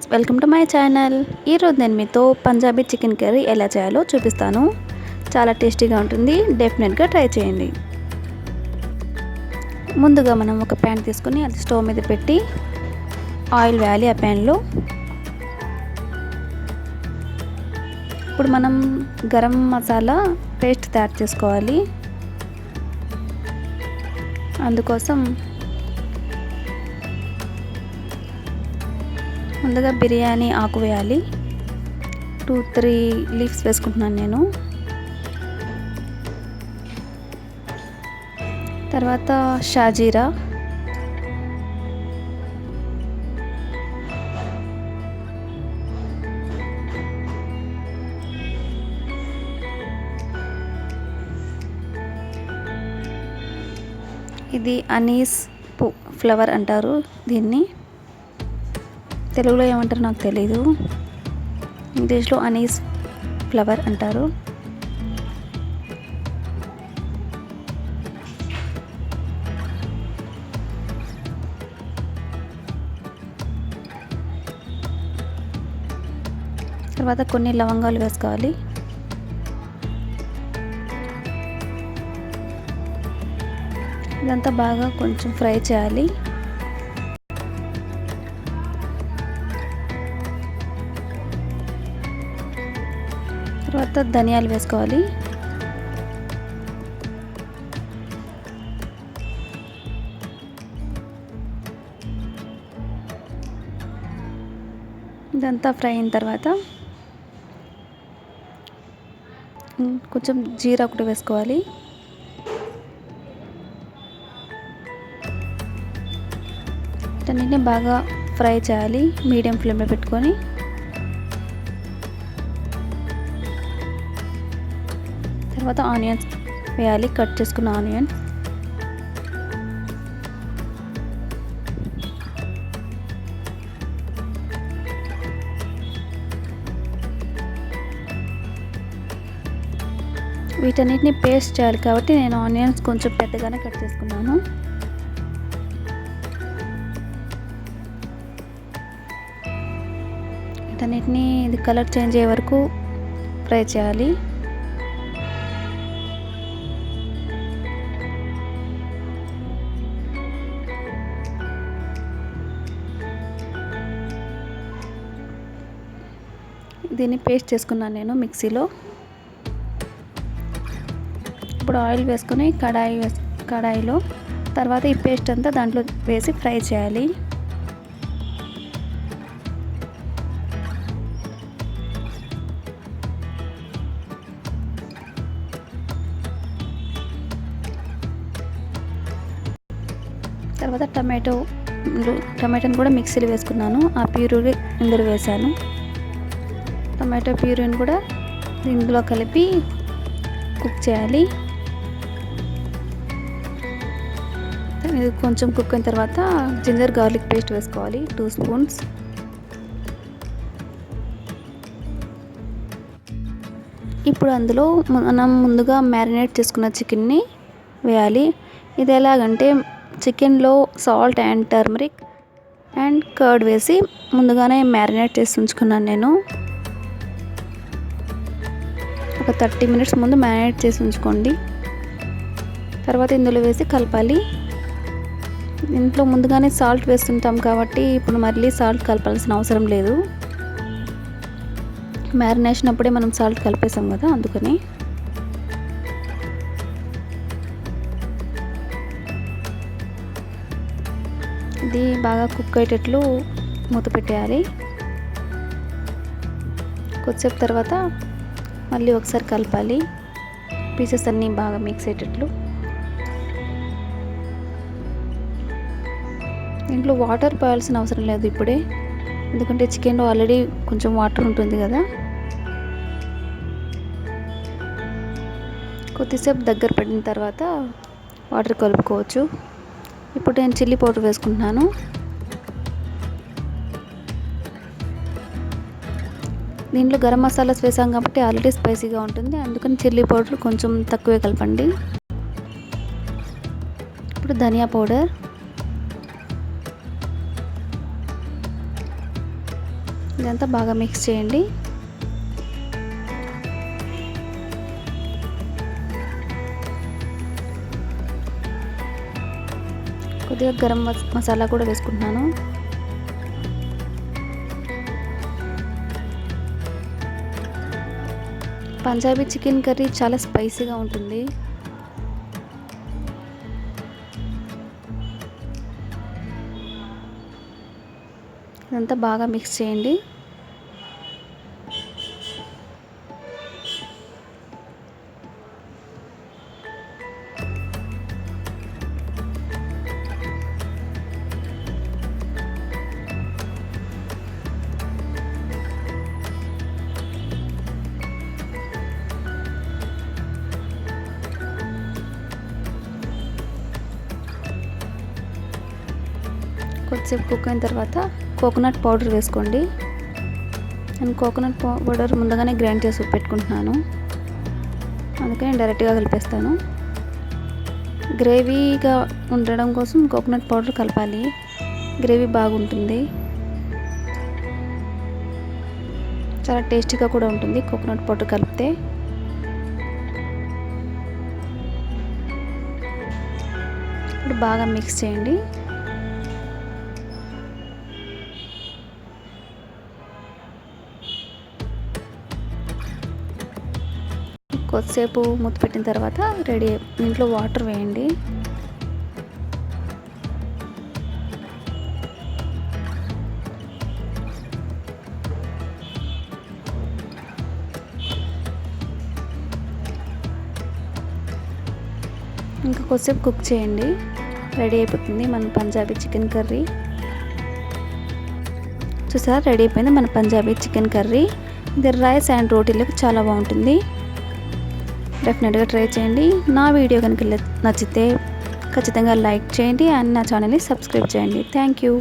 Friends, welcome to my channel. ఈరోజు నేను మీతో పంజాబీ చికెన్ కర్రీ ఎలా చేయాలో చూపిస్తాను. చాలా టేస్టీగా ఉంటుంది, డెఫినెట్గా ట్రై చేయండి. ముందుగా మనం ఒక ప్యాన్ తీసుకొని అది స్టవ్ మీద పెట్టి ఆయిల్ వేయాలి. ఆ ప్యాన్లో ఇప్పుడు మనం గరం మసాలా పేస్ట్ తయారు చేసుకోవాలి. అందుకోసం ముందుగా బిర్యానీ ఆకు వేయాలి. 2-3 లీవ్స్ వేసుకుంటున్నాను నేను. తర్వాత షాజీరా, ఇది అనీస్ ఫ్లవర్ అంటారు దీన్ని. తెలుగులో ఏమంటారో నాకు తెలీదు, ఇంగ్లీష్లో అనీస్ ఫ్లవర్ అంటారు. తర్వాత కొన్ని లవంగాలు వేసుకోవాలి. ఇదంతా బాగా కొంచెం ఫ్రై చేయాలి. తర్వాత ధనియాలు వేసుకోవాలి. ఇదంతా ఫ్రై అయిన తర్వాత కొంచెం జీరా ఒకటి వేసుకోవాలి. వీటన్నిటిని బాగా ఫ్రై చేయాలి మీడియం ఫ్లేమ్లో పెట్టుకొని. తర్వాత ఆనియన్స్ వేయాలి, కట్ చేసుకున్న ఆనియన్. వీటన్నిటిని పేస్ట్ చేయాలి కాబట్టి నేను ఆనియన్స్ కొంచెం పెద్దగానే కట్ చేసుకున్నాను. వీటన్నిటిని ఇది కలర్ చేంజ్ అయ్యే వరకు ఫ్రై చేయాలి. దీన్ని పేస్ట్ చేసుకున్నాను నేను మిక్సీలో. ఇప్పుడు ఆయిల్ వేసుకొని కడాయిలో తర్వాత ఈ పేస్ట్ అంతా దాంట్లో వేసి ఫ్రై చేయాలి. తర్వాత టమాటోని కూడా మిక్సీలో వేసుకున్నాను. ఆ ప్యూరీ ఇందులో వేసాను. టమాటో ప్యూరీని కూడా ఇందులో కలిపి కుక్ చేయాలి. ఇది కొంచెం కుక్ అయిన తర్వాత జింజర్ గార్లిక్ పేస్ట్ వేసుకోవాలి 2 స్పూన్స్. ఇప్పుడు అందులో మనం ముందుగా మ్యారినేట్ చేసుకున్న చికెన్ని వేయాలి. ఇది ఎలాగంటే చికెన్లో salt and turmeric and curd వేసి ముందుగానే మ్యారినేట్ చేసి ఉంచుకున్నాను నేను. ఒక 30 మినిట్స్ ముందు మ్యారినేట్ చేసి ఉంచుకోండి. తర్వాత ఇందులో వేసి కలపాలి. ఇంట్లో ముందుగానే సాల్ట్ వేస్తుంటాం కాబట్టి ఇప్పుడు మళ్ళీ సాల్ట్ కలపాల్సిన అవసరం లేదు. మ్యారినేషన్ అప్పుడే మనం సాల్ట్ కలిపేసాం కదా, అందుకని. ఇది బాగా కుక్ అయ్యేటట్లు మూత పెట్టేయాలి. కొద్దిసేపు తర్వాత మళ్ళీ ఒకసారి కలపాలి, పీసెస్ అన్నీ బాగా మిక్స్ అయ్యేటట్లు. దీంట్లో వాటర్ పోయాల్సిన అవసరం లేదు ఇప్పుడే, ఎందుకంటే చికెన్లో ఆల్రెడీ కొంచెం వాటర్ ఉంటుంది కదా. కొద్దిసేపు దగ్గర పడిన తర్వాత వాటర్ కలుపుకోవచ్చు. ఇప్పుడు నేను చిల్లీ పౌడర్ వేసుకుంటున్నాను. దీంట్లో గరం మసాలాస్ వేసాం కాబట్టి ఆల్రెడీ స్పైసీగా ఉంటుంది, అందుకని చిల్లీ పౌడర్ కొంచెం తక్కువే కలపండి. ఇప్పుడు ధనియా పౌడర్, ఇదంతా బాగా మిక్స్ చేయండి. కొద్దిగా గరం మసాలా కూడా వేసుకుంటున్నాను. పంజాబీ చికెన్ కర్రీ చాలా స్పైసీగా ఉంటుంది. ఇదంతా బాగా మిక్స్ చేయండి. కొద్దిసేపు కుక్ అయిన తర్వాత కోకోనట్ పౌడర్ వేసుకోండి. నేను కోకోనట్ పౌడర్ ముందుగానే గ్రైండ్ చేసి పెట్టుకుంటున్నాను, అందుకని డైరెక్ట్గా కలిపేస్తాను. గ్రేవీగా ఉండడం కోసం కోకోనట్ పౌడర్ కలపాలి, గ్రేవీ బాగుంటుంది. చాలా టేస్టీగా కూడా ఉంటుంది కోకోనట్ పౌడర్ కలిపితే. ఇప్పుడు బాగా మిక్స్ చేయండి. కొద్దిసేపు మూత పెట్టిన తర్వాత రెడీ. దీంట్లో వాటర్ వేయండి. ఇంకా కొద్దిసేపు కుక్ చేయండి, రెడీ అయిపోతుంది మన పంజాబీ చికెన్ కర్రీ. చూసారా, రెడీ అయిపోయింది మన పంజాబీ చికెన్ కర్రీ. ఇది రైస్ అండ్ రోటీలకు చాలా బాగుంటుంది. డెఫినెట్గా ట్రై చేయండి. నా వీడియో కనుక నచ్చితే ఖచ్చితంగా లైక్ చేయండి అండ్ నా ఛానల్ని సబ్స్క్రైబ్ చేయండి. Thank you.